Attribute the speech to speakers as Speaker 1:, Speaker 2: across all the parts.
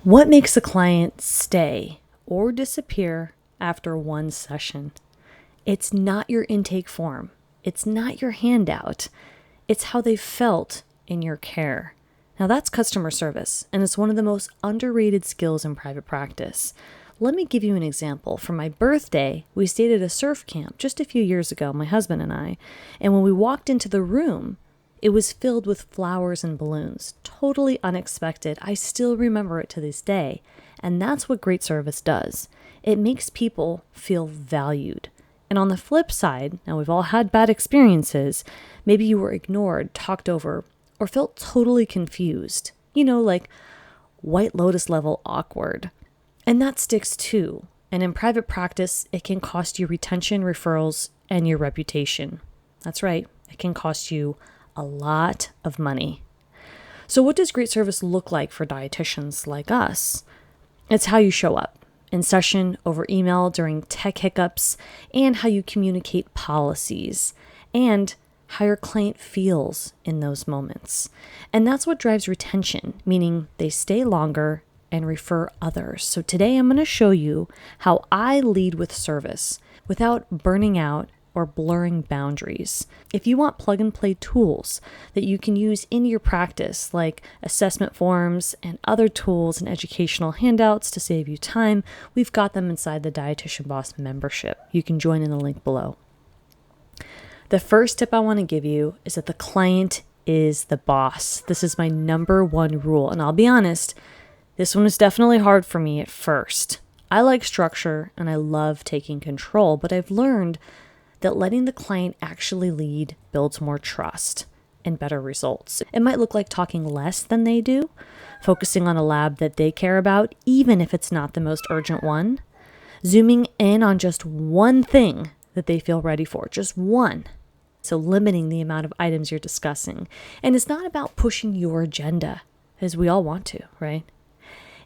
Speaker 1: What makes a client stay or disappear after one session? It's not your intake form. It's not your handout. It's how they felt in your care. Now that's customer service, and it's one of the most underrated skills in private practice. Let me give you an example. For my birthday, we stayed at a surf camp just a few years ago, my husband and I, and when we walked into the room, it was filled with flowers and balloons. Totally unexpected. I still remember it to this day. And that's what great service does. It makes people feel valued. And on the flip side, now we've all had bad experiences. Maybe you were ignored, talked over, or felt totally confused. Like White Lotus level awkward. And that sticks too. And in private practice, it can cost you retention, referrals, and your reputation. That's right. It can cost you a lot of money. So what does great service look like for dietitians like us? It's how you show up in session, over email, during tech hiccups, and how you communicate policies, and how your client feels in those moments. And that's what drives retention, meaning they stay longer and refer others. So today I'm going to show you how I lead with service without burning out or blurring boundaries. If you want plug and play tools that you can use in your practice, like assessment forms and other tools and educational handouts to save you time, we've got them inside the Dietitian Boss membership. You can join in the link below. The first tip I want to give you is that the client is the boss. This is my number one rule. And I'll be honest, this one was definitely hard for me at first. I like structure and I love taking control, but I've learned that letting the client actually lead builds more trust and better results. It might look like talking less than they do, focusing on a lab that they care about, even if it's not the most urgent one, zooming in on just one thing that they feel ready for, just one. So limiting the amount of items you're discussing. And it's not about pushing your agenda, as we all want to, right?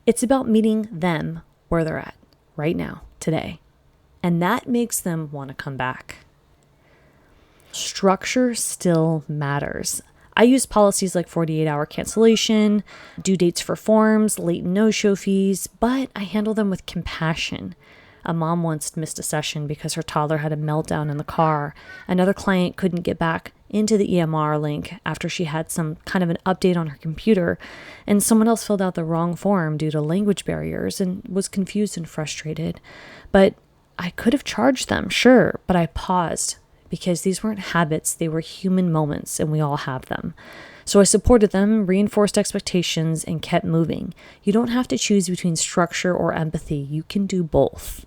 Speaker 1: It's about meeting them where they're at right now, today. And that makes them want to come back. Structure still matters. I use policies like 48-hour cancellation, due dates for forms, late and no-show fees, but I handle them with compassion. A mom once missed a session because her toddler had a meltdown in the car. Another client couldn't get back into the EMR link after she had some kind of an update on her computer, and someone else filled out the wrong form due to language barriers and was confused and frustrated. But I could have charged them, sure, but I paused because these weren't habits, they were human moments, and we all have them. So I supported them, reinforced expectations, and kept moving. You don't have to choose between structure or empathy. You can do both.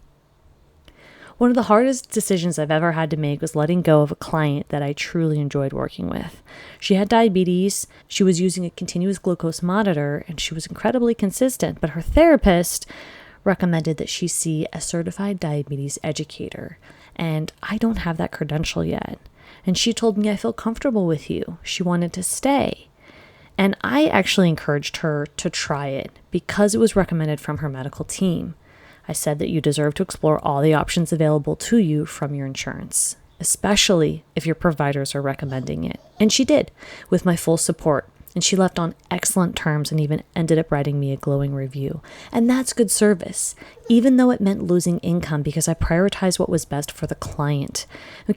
Speaker 1: One of the hardest decisions I've ever had to make was letting go of a client that I truly enjoyed working with. She had diabetes, she was using a continuous glucose monitor, and she was incredibly consistent, but her therapist recommended that she see a certified diabetes educator, and I don't have that credential yet. And she told me, I feel comfortable with you. She wanted to stay. And I actually encouraged her to try it because it was recommended from her medical team. I said that you deserve to explore all the options available to you from your insurance, especially if your providers are recommending it. And she did, with my full support. And she left on excellent terms and even ended up writing me a glowing review. And that's good service, even though it meant losing income because I prioritized what was best for the client.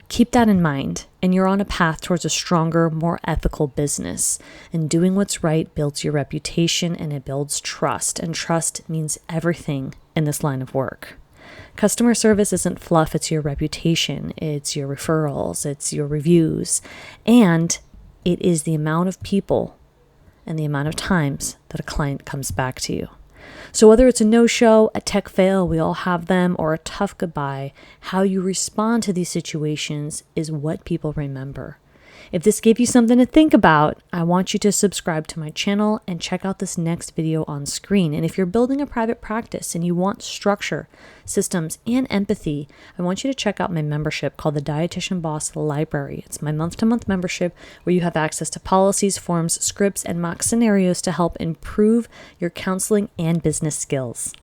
Speaker 1: Keep that in mind, and you're on a path towards a stronger, more ethical business. And doing what's right builds your reputation and it builds trust. And trust means everything in this line of work. Customer service isn't fluff, it's your reputation, it's your referrals, it's your reviews, and it is the amount of people and the amount of times that a client comes back to you. So whether it's a no-show, a tech fail, we all have them, or a tough goodbye, how you respond to these situations is what people remember. If this gave you something to think about, I want you to subscribe to my channel and check out this next video on screen. And if you're building a private practice and you want structure, systems, and empathy, I want you to check out my membership called the Dietitian Boss Library. It's my month-to-month membership where you have access to policies, forms, scripts, and mock scenarios to help improve your counseling and business skills.